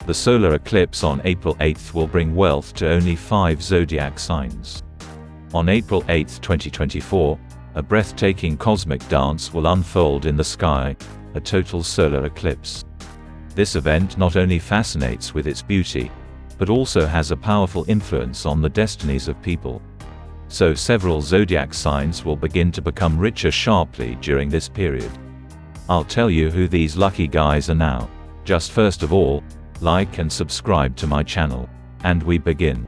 The solar eclipse on April 8 will bring wealth to only 5 zodiac signs. On April 8, 2024, a breathtaking cosmic dance will unfold in the sky, a total solar eclipse. This event not only fascinates with its beauty, but also has a powerful influence on the destinies of people. So several zodiac signs will begin to become richer sharply during this period. I'll tell you who these lucky guys are now. Just first of all, like and subscribe to my channel. And we begin.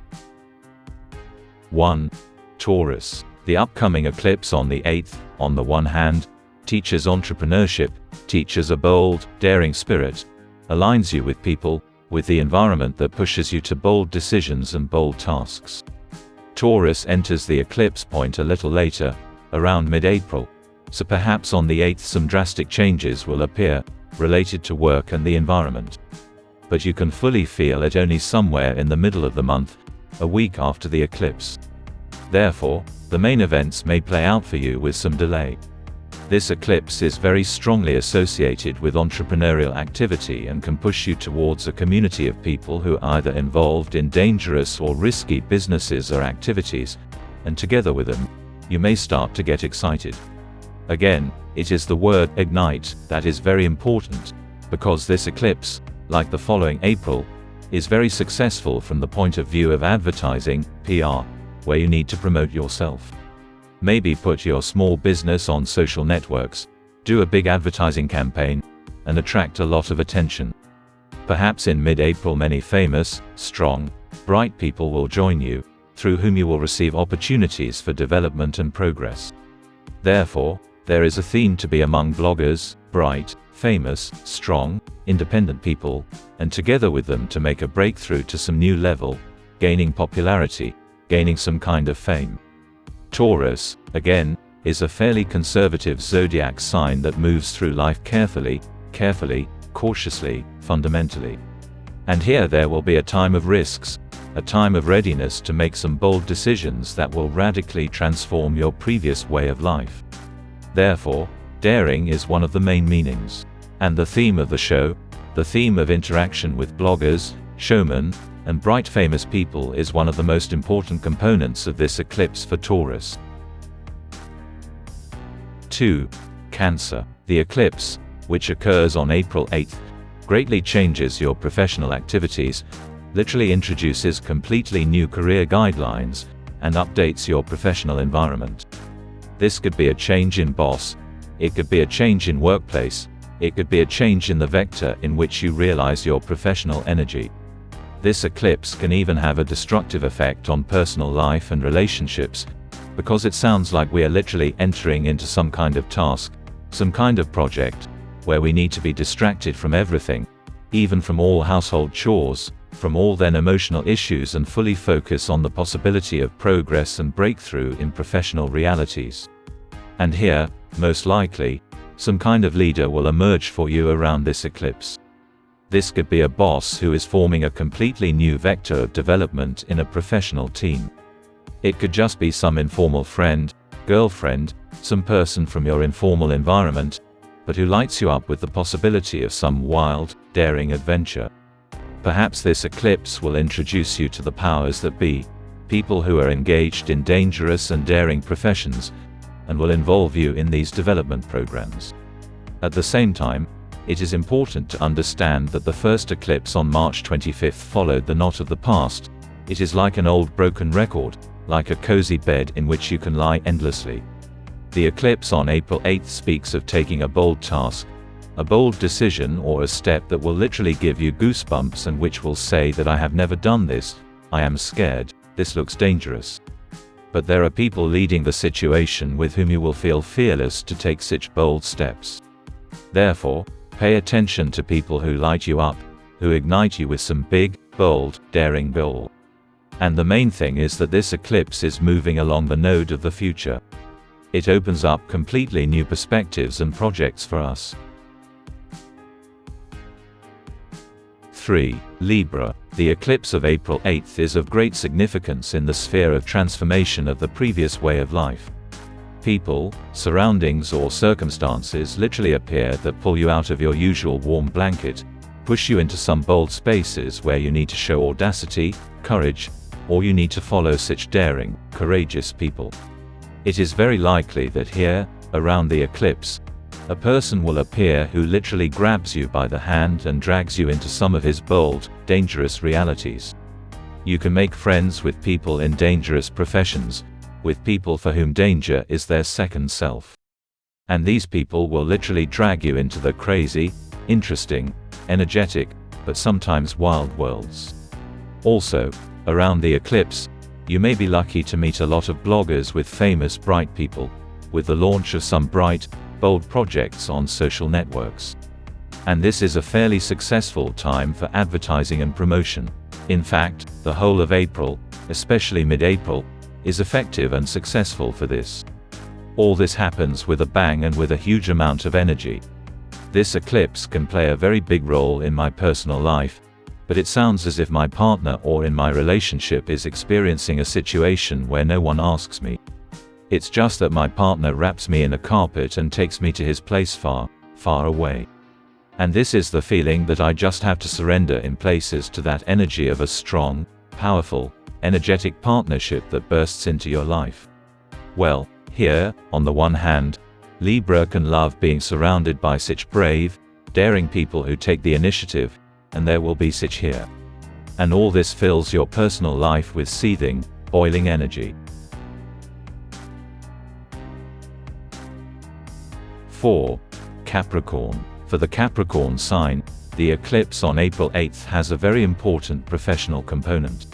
1. Taurus. The upcoming eclipse on the 8th, on the one hand, teaches entrepreneurship, teaches a bold, daring spirit, aligns you with people, with the environment that pushes you to bold decisions and bold tasks. Taurus enters the eclipse point a little later, around mid-April, so perhaps on the 8th some drastic changes will appear, related to work and the environment. But you can fully feel it only somewhere in the middle of the month, a week after the eclipse. Therefore, the main events may play out for you with some delay. This eclipse is very strongly associated with entrepreneurial activity and can push you towards a community of people who are either involved in dangerous or risky businesses or activities, and together with them, you may start to get excited. Again, it is the word ignite that is very important, because this eclipse, like the following April, is very successful from the point of view of advertising, PR, where you need to promote yourself. Maybe put your small business on social networks, do a big advertising campaign, and attract a lot of attention. Perhaps in mid-April many famous, strong, bright people will join you, through whom you will receive opportunities for development and progress. Therefore, there is a theme to be among bloggers, bright, famous, strong, independent people, and together with them to make a breakthrough to some new level, gaining popularity, gaining some kind of fame. Taurus, again, is a fairly conservative zodiac sign that moves through life carefully, cautiously, fundamentally. And here there will be a time of risks, a time of readiness to make some bold decisions that will radically transform your previous way of life. Therefore, daring is one of the main meanings. And the theme of the show, the theme of interaction with bloggers, showmen, and bright famous people is one of the most important components of this eclipse for Taurus. 2. Cancer. The eclipse, which occurs on April 8, greatly changes your professional activities, literally introduces completely new career guidelines, and updates your professional environment. This could be a change in boss, it could be a change in workplace, it could be a change in the vector in which you realize your professional energy. This eclipse can even have a destructive effect on personal life and relationships, because it sounds like we are literally entering into some kind of task, some kind of project, where we need to be distracted from everything, even from all household chores, from all then emotional issues, and fully focus on the possibility of progress and breakthrough in professional realities. And here, most likely, some kind of leader will emerge for you around this eclipse. This could be a boss who is forming a completely new vector of development in a professional team. It could just be some informal friend, girlfriend, some person from your informal environment, but who lights you up with the possibility of some wild, daring adventure. Perhaps this eclipse will introduce you to the powers that be, people who are engaged in dangerous and daring professions, and will involve you in these development programs. At the same time, it is important to understand that the first eclipse on March 25 followed the knot of the past. It is like an old broken record, like a cozy bed in which you can lie endlessly. The eclipse on April 8 speaks of taking a bold task, a bold decision or a step that will literally give you goosebumps and which will say that I have never done this, I am scared, this looks dangerous. But there are people leading the situation with whom you will feel fearless to take such bold steps. Therefore, pay attention to people who light you up, who ignite you with some big, bold, daring goal. And the main thing is that this eclipse is moving along the node of the future. It opens up completely new perspectives and projects for us. 3. Libra. The eclipse of April 8 is of great significance in the sphere of transformation of the previous way of life. People, surroundings or circumstances literally appear that pull you out of your usual warm blanket, push you into some bold spaces where you need to show audacity, courage, or you need to follow such daring, courageous people. It is very likely that here, around the eclipse, a person will appear who literally grabs you by the hand and drags you into some of his bold, dangerous realities. You can make friends with people in dangerous professions, with people for whom danger is their second self. And these people will literally drag you into the crazy, interesting, energetic, but sometimes wild worlds. Also, around the eclipse, you may be lucky to meet a lot of bloggers with famous bright people, with the launch of some bright, bold projects on social networks. And this is a fairly successful time for advertising and promotion. In fact, the whole of April, especially mid-April, is effective and successful for this. All this happens with a bang and with a huge amount of energy. This eclipse can play a very big role in my personal life, but it sounds as if my partner or in my relationship is experiencing a situation where no one asks me. It's just that my partner wraps me in a carpet and takes me to his place far, far away. And this is the feeling that I just have to surrender in places to that energy of a strong, powerful, energetic partnership that bursts into your life. Well, here, on the one hand, Libra can love being surrounded by such brave, daring people who take the initiative, and there will be such here. And all this fills your personal life with seething, boiling energy. 4. Capricorn. For the Capricorn sign, the eclipse on April 8th has a very important professional component.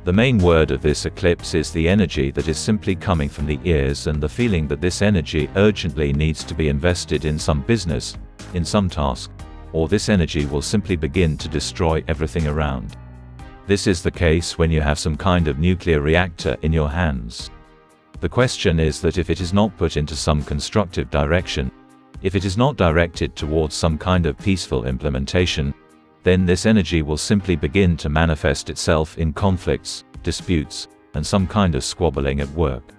The main word of this eclipse is the energy that is simply coming from the ears and the feeling that this energy urgently needs to be invested in some business, in some task, or this energy will simply begin to destroy everything around. This is the case when you have some kind of nuclear reactor in your hands. The question is that if it is not put into some constructive direction, if it is not directed towards some kind of peaceful implementation, then this energy will simply begin to manifest itself in conflicts, disputes, and some kind of squabbling at work.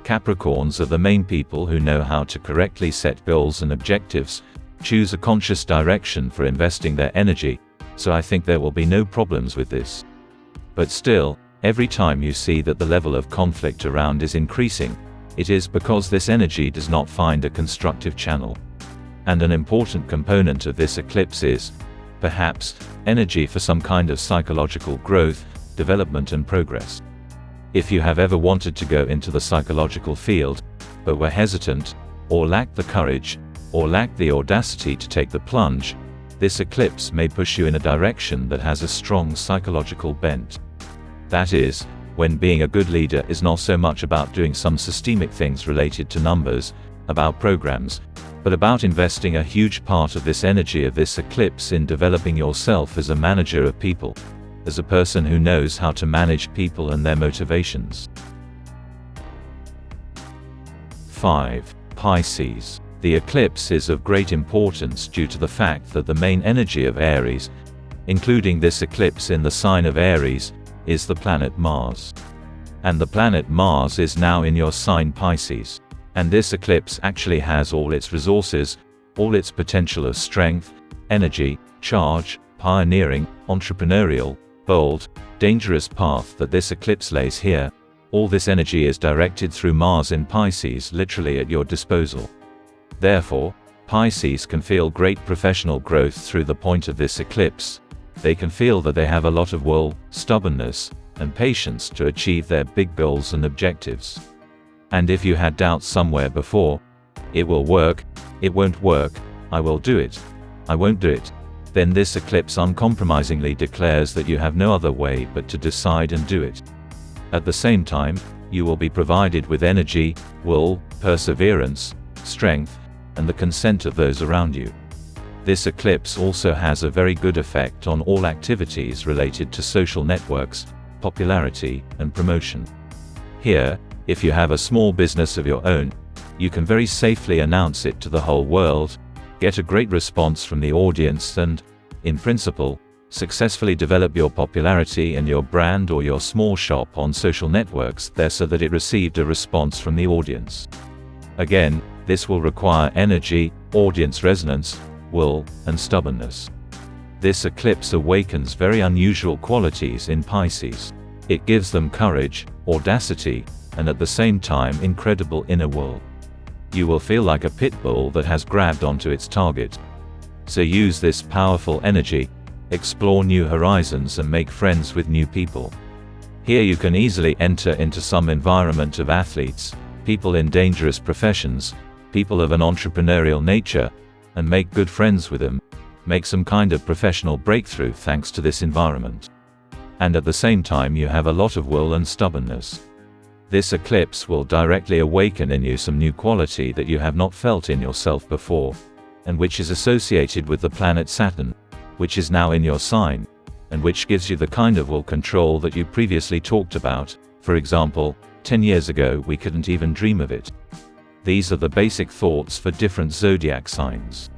Capricorns are the main people who know how to correctly set goals and objectives, choose a conscious direction for investing their energy, so I think there will be no problems with this. But still, every time you see that the level of conflict around is increasing, it is because this energy does not find a constructive channel. And an important component of this eclipse is, perhaps, energy for some kind of psychological growth, development and progress. If you have ever wanted to go into the psychological field, but were hesitant, or lacked the courage, or lacked the audacity to take the plunge, this eclipse may push you in a direction that has a strong psychological bent. That is, when being a good leader is not so much about doing some systemic things related to numbers, about programs, but about investing a huge part of this energy of this eclipse in developing yourself as a manager of people, as a person who knows how to manage people and their motivations. 5. Pisces. The eclipse is of great importance due to the fact that the main energy of Aries, including this eclipse in the sign of Aries, is the planet Mars. And the planet Mars is now in your sign Pisces. And this eclipse actually has all its resources, all its potential of strength, energy, charge, pioneering, entrepreneurial, bold, dangerous path that this eclipse lays here. All this energy is directed through Mars in Pisces literally at your disposal. Therefore, Pisces can feel great professional growth through the point of this eclipse. They can feel that they have a lot of will, stubbornness, and patience to achieve their big goals and objectives. And if you had doubts somewhere before, it will work, it won't work, I will do it, I won't do it, then this eclipse uncompromisingly declares that you have no other way but to decide and do it. At the same time, you will be provided with energy, will, perseverance, strength, and the consent of those around you. This eclipse also has a very good effect on all activities related to social networks, popularity, and promotion. Here, if you have a small business of your own, you can very safely announce it to the whole world, get a great response from the audience and, in principle, successfully develop your popularity and your brand or your small shop on social networks there so that it received a response from the audience. Again, this will require energy, audience resonance, will, and stubbornness. This eclipse awakens very unusual qualities in Pisces. It gives them courage, audacity, and at the same time incredible inner will. You will feel like a pit bull that has grabbed onto its target. So use this powerful energy, explore new horizons and make friends with new people. Here you can easily enter into some environment of athletes, people in dangerous professions, people of an entrepreneurial nature, and make good friends with them. Make some kind of professional breakthrough thanks to this environment. And at the same time you have a lot of will and stubbornness. This eclipse will directly awaken in you some new quality that you have not felt in yourself before, and which is associated with the planet Saturn, which is now in your sign, and which gives you the kind of will control that you previously talked about. For example, 10 years ago we couldn't even dream of it. These are the basic thoughts for different zodiac signs.